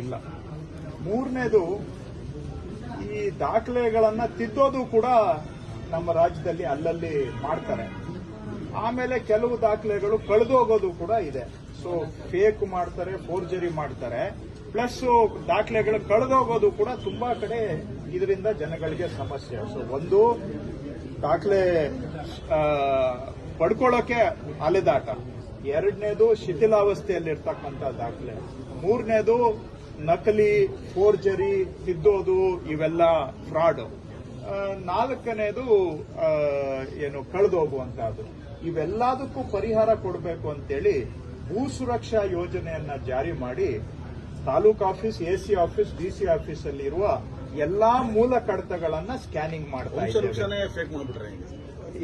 ಇಲ್ಲ. ಮೂರನೇದು, ಈ ದಾಖಲೆಗಳನ್ನ ತಿದ್ದೋದು ಕೂಡ ನಮ್ಮ ರಾಜ್ಯದಲ್ಲಿ ಅಲ್ಲಲ್ಲಿ ಮಾಡ್ತಾರೆ. ಆಮೇಲೆ ಕೆಲವು ದಾಖಲೆಗಳು ಕಳೆದೋಗೋದು ಕೂಡ ಇದೆ. ಸೊ ಫೇಕ್ ಮಾಡ್ತಾರೆ, ಫೋರ್ಜರಿ ಮಾಡ್ತಾರೆ. ಪ್ಲಸ್ ದಾಖಲೆಗಳು ಕಳೆದೋಗೋದು ಕೂಡ ತುಂಬಾ ಕಡೆ ಇದರಿಂದ ಜನಗಳಿಗೆ ಸಮಸ್ಯೆ. ಸೊ ಒಂದು, ದಾಖಲೆ ಪಡ್ಕೊಳ್ಳೋಕೆ ಅಲೆದಾಟ. ಎರಡನೇದು, ಶಿಥಿಲಾವಸ್ಥೆಯಲ್ಲಿರ್ತಕ್ಕಂಥ ದಾಖಲೆ. ಮೂರನೇದು, ನಕಲಿ, ಫೋರ್ಜರಿ, ತಿದ್ದೋದು, ಇವೆಲ್ಲ ಫ್ರಾಡ್. ನಾಲ್ಕನೇದು ಕಳೆದೋಗುವಂತಹದ್ದು. ಇವೆಲ್ಲದಕ್ಕೂ ಪರಿಹಾರ ಕೊಡಬೇಕು ಅಂತೇಳಿ ಭೂ ಸುರಕ್ಷಾ ಯೋಜನೆಯನ್ನ ಜಾರಿ ಮಾಡಿ taluk office, AC office, DC office ಅಲ್ಲಿ ಇರುವ ಎಲ್ಲಾ ಮೂಲ ಕಡತಗಳನ್ನ ಸ್ಕ್ಯಾನಿಂಗ್ ಮಾಡ್ತಾ ಇದ್ದೇವೆ.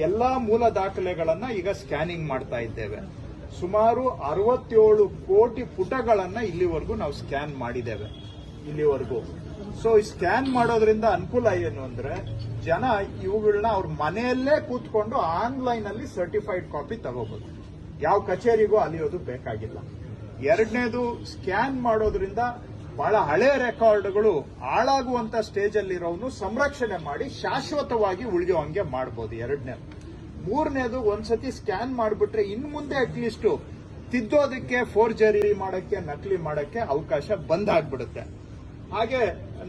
ಎಲ್ಲಾ ಮೂಲ ದಾಖಲೆಗಳನ್ನ ಈಗ ಸ್ಕ್ಯಾನಿಂಗ್ ಮಾಡ್ತಾ ಇದ್ದೇವೆ. ಸುಮಾರು 67 ಕೋಟಿ ಪುಟಗಳನ್ನ ಇಲ್ಲಿವರೆಗೂ ನಾವು ಸ್ಕ್ಯಾನ್ ಮಾಡಿದ್ದೇವೆ ಇಲ್ಲಿವರೆಗೂ. ಸೊ ಈ ಸ್ಕ್ಯಾನ್ ಮಾಡೋದ್ರಿಂದ ಅನುಕೂಲ ಏನು ಅಂದ್ರೆ, ಜನ ಇವುಗಳನ್ನ ಅವ್ರ ಮನೆಯಲ್ಲೇ ಕೂತ್ಕೊಂಡು ಆನ್ಲೈನ್ ಅಲ್ಲಿ ಸರ್ಟಿಫೈಡ್ ಕಾಪಿ ತಗೋಬಹುದು. ಯಾವ ಕಚೇರಿಗೂ ಅಲಿಯೋದು ಬೇಕಾಗಿಲ್ಲ. ಎರಡನೇದು, ಸ್ಕ್ಯಾನ್ ಮಾಡೋದ್ರಿಂದ ಬಹಳ ಹಳೆ ರೆಕಾರ್ಡ್ಗಳು ಹಾಳಾಗುವಂತ ಸ್ಟೇಜ್ ಅಲ್ಲಿರೋನು ಸಂರಕ್ಷಣೆ ಮಾಡಿ ಶಾಶ್ವತವಾಗಿ ಉಳಿಯುವಂಗೆ ಮಾಡಬಹುದು. ಎರಡನೇದು. ಮೂರನೇದು, ಒಂದ್ಸತಿ ಸ್ಕ್ಯಾನ್ ಮಾಡಿಬಿಟ್ರೆ ಇನ್ ಮುಂದೆ ಅಟ್ಲೀಸ್ಟ್ ತಿದ್ದೋದಕ್ಕೆ, ಫೋರ್ಜರಿ ಮಾಡಕ್ಕೆ, ನಕಲಿ ಮಾಡಕ್ಕೆ ಅವಕಾಶ ಬಂದಾಗ್ಬಿಡುತ್ತೆ. ಹಾಗೆ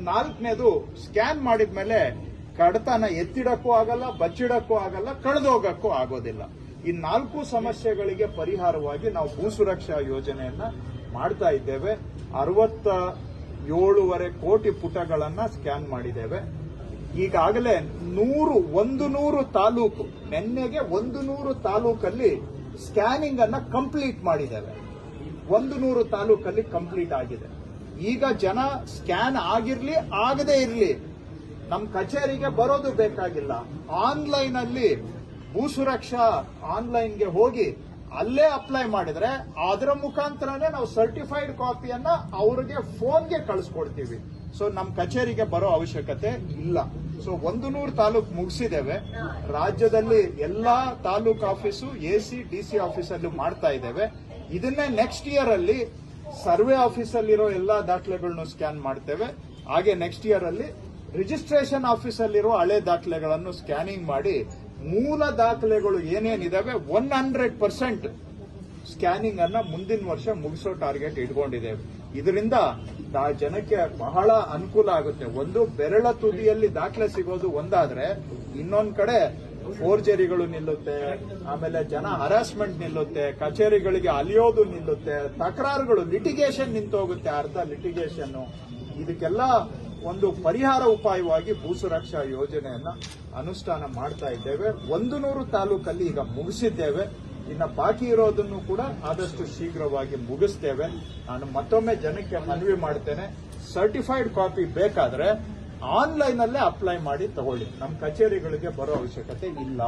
ನಾಲ್ಕನೇದು, ಸ್ಕ್ಯಾನ್ ಮಾಡಿದ್ಮೇಲೆ ಕಡತನ ಎತ್ತಿಡಕ್ಕೂ ಆಗಲ್ಲ, ಬಚ್ಚಿಡಕ್ಕೂ ಆಗಲ್ಲ, ಕಳೆದೋಗಕ್ಕೂ ಆಗೋದಿಲ್ಲ. ಈ 4 ಸಮಸ್ಯೆಗಳಿಗೆ ಪರಿಹಾರವಾಗಿ ನಾವು ಭೂ ಸುರಕ್ಷಾ ಯೋಜನೆಯನ್ನ ಮಾಡ್ತಾ ಇದ್ದೇವೆ. 67.5 ಕೋಟಿ ಪುಟಗಳನ್ನ ಸ್ಕ್ಯಾನ್ ಮಾಡಿದ್ದೇವೆ. ಈಗಾಗಲೇ 100 ತಾಲೂಕು, ನಿನ್ನೆಗೆ 100 ತಾಲೂಕಲ್ಲಿ ಸ್ಕ್ಯಾನಿಂಗ್ ಅನ್ನ ಕಂಪ್ಲೀಟ್ ಮಾಡಿದ್ದೇವೆ. 100 ತಾಲೂಕಲ್ಲಿ ಕಂಪ್ಲೀಟ್ ಆಗಿದೆ. ಈಗ ಜನ ಸ್ಕ್ಯಾನ್ ಆಗಿರ್ಲಿ, ಆಗದೇ ಇರ್ಲಿ, ನಮ್ಮ ಕಚೇರಿಗೆ ಬರೋದು ಬೇಕಾಗಿಲ್ಲ. ಆನ್ಲೈನ್ ಅಲ್ಲಿ ಭೂ ಸುರಕ್ಷಾ ಆನ್ಲೈನ್ಗೆ ಹೋಗಿ ಅಲ್ಲೇ ಅಪ್ಲೈ ಮಾಡಿದ್ರೆ ಅದರ ಮುಖಾಂತರನೇ ನಾವು ಸರ್ಟಿಫೈಡ್ ಕಾಪಿಯನ್ನ ಅವರಿಗೆ ಫೋನ್ಗೆ ಕಳಿಸ್ಕೊಡ್ತೀವಿ. ಸೊ ನಮ್ಮ ಕಚೇರಿಗೆ ಬರೋ ಅವಶ್ಯಕತೆ ಇಲ್ಲ. ಸೊ 100 ತಾಲೂಕು ಮುಗಿಸಿದ್ದೇವೆ. ರಾಜ್ಯದಲ್ಲಿ ಎಲ್ಲಾ ತಾಲೂಕು ಆಫೀಸು, ಎಸಿ, ಡಿಸಿ ಆಫೀಸಲ್ಲೂ ಮಾಡ್ತಾ ಇದ್ದೇವೆ. ಇದನ್ನೇ ನೆಕ್ಸ್ಟ್ ಇಯರ್ ಅಲ್ಲಿ ಸರ್ವೆ ಆಫೀಸಲ್ಲಿರೋ ಎಲ್ಲಾ ದಾಖಲೆಗಳನ್ನು ಸ್ಕ್ಯಾನ್ ಮಾಡ್ತೇವೆ. ಹಾಗೆ ನೆಕ್ಸ್ಟ್ ಇಯರ್ ಅಲ್ಲಿ ರಿಜಿಸ್ಟ್ರೇಷನ್ ಆಫೀಸಲ್ಲಿರುವ ಹಳೆ ದಾಖಲೆಗಳನ್ನು ಸ್ಕ್ಯಾನಿಂಗ್ ಮಾಡಿ ಮೂಲ ದಾಖಲೆಗಳು ಏನೇನಿದಾವೆ 100% ಸ್ಕ್ಯಾನಿಂಗ್ ಅನ್ನ ಮುಂದಿನ ವರ್ಷ ಮುಗಿಸೋ ಟಾರ್ಗೆಟ್ ಇಟ್ಕೊಂಡಿದ್ದೇವೆ. ಇದರಿಂದ ಜನಕ್ಕೆ ಬಹಳ ಅನುಕೂಲ ಆಗುತ್ತೆ. ಒಂದು, ಬೆರಳ ತುದಿಯಲ್ಲಿ ದಾಖಲೆ ಸಿಗೋದು ಒಂದಾದ್ರೆ, ಇನ್ನೊಂದ್ ಕಡೆ ಫೋರ್ಜರಿಗಳು ನಿಲ್ಲುತ್ತೆ, ಆಮೇಲೆ ಜನ ಹರಾಸ್ಮೆಂಟ್ ನಿಲ್ಲುತ್ತೆ, ಕಚೇರಿಗಳಿಗೆ ಅಲಿಯೋದು ನಿಲ್ಲುತ್ತೆ, ತಕರಾರುಗಳು, ಲಿಟಿಗೇಷನ್ ನಿಂತೋಗುತ್ತೆ, ಅರ್ಧ ಲಿಟಿಗೇಷನ್. ಇದಕ್ಕೆಲ್ಲ ಒಂದು ಪರಿಹಾರ ಉಪಾಯವಾಗಿ ಭೂ ಸುರಕ್ಷಾ ಯೋಜನೆಯನ್ನ ಅನುಷ್ಠಾನ ಮಾಡ್ತಾ ಇದ್ದೇವೆ. 100 ತಾಲೂಕಲ್ಲಿ ಈಗ ಮುಗಿಸಿದ್ದೇವೆ. ಇನ್ನು ಬಾಕಿ ಇರೋದನ್ನು ಕೂಡ ಆದಷ್ಟು ಶೀಘ್ರವಾಗಿ ಮುಗಿಸ್ತೇವೆ. ನಾನು ಮತ್ತೊಮ್ಮೆ ಜನಕ್ಕೆ ಮನವಿ ಮಾಡ್ತೇನೆ, ಸರ್ಟಿಫೈಡ್ ಕಾಪಿ ಬೇಕಾದ್ರೆ ಆನ್ಲೈನ್ ಅಲ್ಲೇ ಅಪ್ಲೈ ಮಾಡಿ ತಗೊಳ್ಳಿ. ನಮ್ಮ ಕಚೇರಿಗಳಿಗೆ ಬರೋ ಅವಶ್ಯಕತೆ ಇಲ್ಲ.